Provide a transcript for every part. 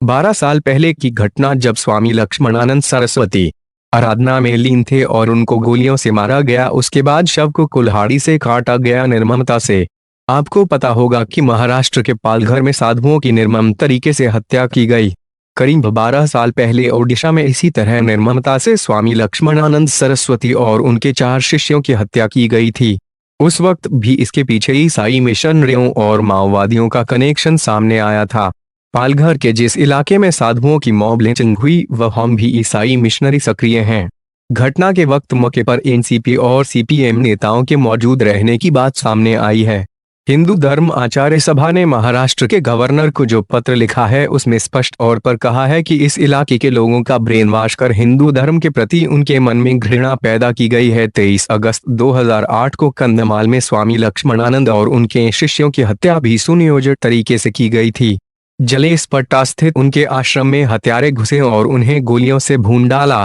12 साल पहले की घटना, जब स्वामी लक्ष्मणानंद सरस्वती आराधना में लीन थे और उनको गोलियों से मारा गया। उसके बाद शव को कुल्हाड़ी से काटा गया निर्ममता से। आपको पता होगा कि महाराष्ट्र के पालघर में साधुओं की निर्मम तरीके से हत्या की गई। करीब 12 साल पहले ओडिशा में इसी तरह निर्ममता से स्वामी लक्ष्मणानंद सरस्वती और उनके 4 शिष्यों की हत्या की गई थी। उस वक्त भी इसके पीछे ईसाई मिशनरियों और माओवादियों का कनेक्शन सामने आया था। पालघर के जिस इलाके में साधुओं की मॉब लिंचिंग हुई, वह हम भी ईसाई मिशनरी सक्रिय हैं। घटना के वक्त मौके पर एनसीपी और सीपीएम नेताओं के मौजूद रहने की बात सामने आई है। हिंदू धर्म आचार्य सभा ने महाराष्ट्र के गवर्नर को जो पत्र लिखा है, उसमें स्पष्ट तौर पर कहा है कि इस इलाके के लोगों का ब्रेन वॉश कर हिंदू धर्म के प्रति उनके मन में घृणा पैदा की गई है। 23 अगस्त 2008 को कंधमाल में स्वामी लक्ष्मणानंद और उनके शिष्यों की हत्या भी सुनियोजित तरीके से की गई थी। जलेसपट्टा स्थित उनके आश्रम में हत्यारे घुसे और उन्हें गोलियों से भून डाला।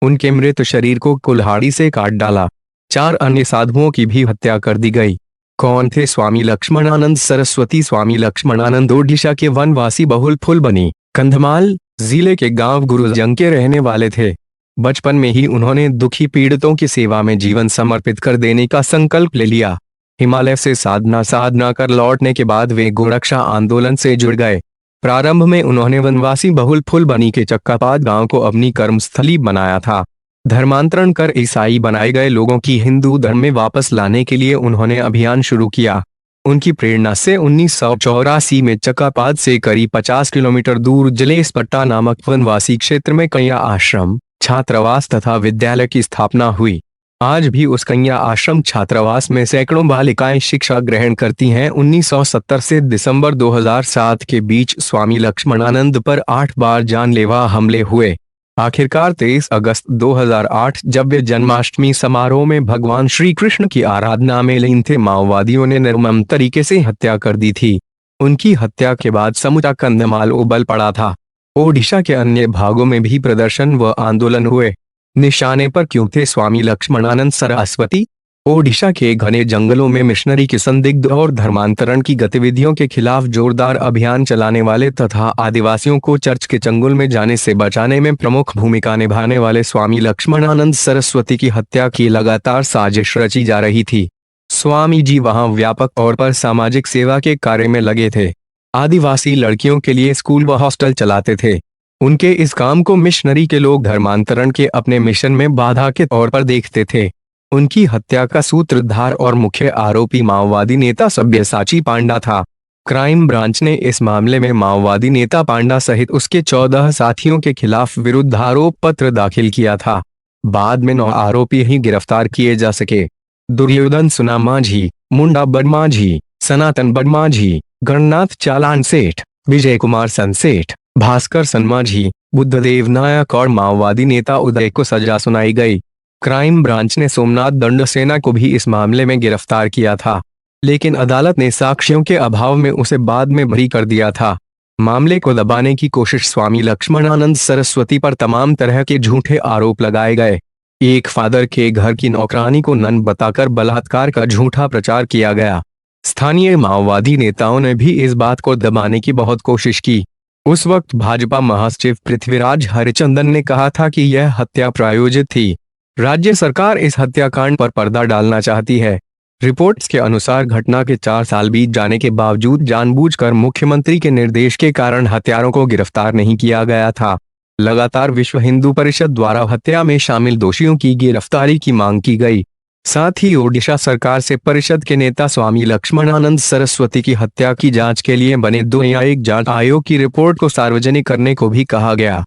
उनके मृत शरीर को कुल्हाड़ी से काट डाला। 4 अन्य साधुओं की भी हत्या कर दी गई। कौन थे स्वामी लक्ष्मणानंद सरस्वती? स्वामी लक्ष्मणानंद ओडिशा के वनवासी बहुल फुलबनी, कंधमाल जिले के गांव गुरुजंग के रहने वाले थे। बचपन में ही उन्होंने दुखी पीड़ितों की सेवा में जीवन समर्पित कर देने का संकल्प ले लिया। हिमालय से साधना कर लौटने के बाद वे गोरक्षा आंदोलन से जुड़ गए। प्रारंभ में उन्होंने वनवासी बहुल फुलबनी के चक्कापात गांव को अपनी कर्मस्थली बनाया था। धर्मांतरण कर ईसाई बनाए गए लोगों की हिंदू धर्म में वापस लाने के लिए उन्होंने अभियान शुरू किया। उनकी प्रेरणा से 1984 में चक्कापात से करीब 50 किलोमीटर दूर जलेसपट्टा नामक वनवासी क्षेत्र में कन्या आश्रम, छात्रावास तथा विद्यालय की स्थापना हुई। आज भी उस कन्या आश्रम छात्रावास में सैकड़ों बालिकाएं शिक्षा ग्रहण करती हैं। 1970 से दिसंबर 2007 के बीच स्वामी लक्ष्मणानंद पर 8 बार जानलेवा हमले हुए। आखिरकार 23 अगस्त 2008, जब वे जन्माष्टमी समारोह में भगवान श्री कृष्ण की आराधना में लीन थे, माओवादियों ने निर्मम तरीके से हत्या कर दी थी। उनकी हत्या के बाद समूचा कंधमाल उबल पड़ा था। ओडिशा के अन्य भागों में भी प्रदर्शन व आंदोलन हुए। निशाने पर क्यों थे स्वामी लक्ष्मणानंद सरस्वती? ओडिशा के घने जंगलों में मिशनरी की संदिग्ध और धर्मांतरण की गतिविधियों के खिलाफ जोरदार अभियान चलाने वाले तथा आदिवासियों को चर्च के चंगुल में जाने से बचाने में प्रमुख भूमिका निभाने वाले स्वामी लक्ष्मणानंद सरस्वती की हत्या की लगातार साजिश रची जा रही थी। स्वामी जी वहां व्यापक तौर पर सामाजिक सेवा के कार्य में लगे थे। आदिवासी लड़कियों के लिए स्कूल व हॉस्टल चलाते थे। उनके इस काम को मिशनरी के लोग धर्मांतरण के अपने मिशन में बाधा के तौर पर देखते थे। उनकी हत्या का सूत्रधार और मुख्य आरोपी माओवादी नेता सब्यसाची पांडा था। क्राइम ब्रांच ने इस मामले में माओवादी नेता पांडा सहित उसके 14 साथियों के खिलाफ विरुद्ध आरोप पत्र दाखिल किया था। बाद में 9 आरोपी ही गिरफ्तार किए जा सके। दुर्योधन सुना माझी, मुंडा बदमाझी, सनातन बदमाझी, गणनाथ चालान सेठ, विजय कुमार सनसेठ, भास्कर सनमाझी, बुद्धदेव नायक और माओवादी नेता उदय को सजा सुनाई गई। क्राइम ब्रांच ने सोमनाथ दंड सेना को भी इस मामले में गिरफ्तार किया था, लेकिन अदालत ने साक्ष्यों के अभाव में उसे बाद में बरी कर दिया था। मामले को दबाने की कोशिश स्वामी लक्ष्मणानंद सरस्वती पर तमाम तरह के झूठे आरोप लगाए गए। एक फादर के घर की नौकरानी को नन बताकर बलात्कार का झूठा प्रचार किया गया। स्थानीय माओवादी नेताओं ने भी इस बात को दबाने की बहुत कोशिश की। उस वक्त भाजपा महासचिव पृथ्वीराज हरिचंदन ने कहा था कि यह हत्या प्रायोजित थी। राज्य सरकार इस हत्याकांड पर पर्दा डालना चाहती है। रिपोर्ट्स के अनुसार घटना के 4 साल बीत जाने के बावजूद जानबूझकर मुख्यमंत्री के निर्देश के कारण हत्यारों को गिरफ्तार नहीं किया गया था। लगातार विश्व हिंदू परिषद द्वारा हत्या में शामिल दोषियों की गिरफ्तारी की मांग की गई। साथ ही ओडिशा सरकार से परिषद के नेता स्वामी लक्ष्मणानंद सरस्वती की हत्या की जांच के लिए बने 2 न्यायिक जांच आयोग की रिपोर्ट को सार्वजनिक करने को भी कहा गया।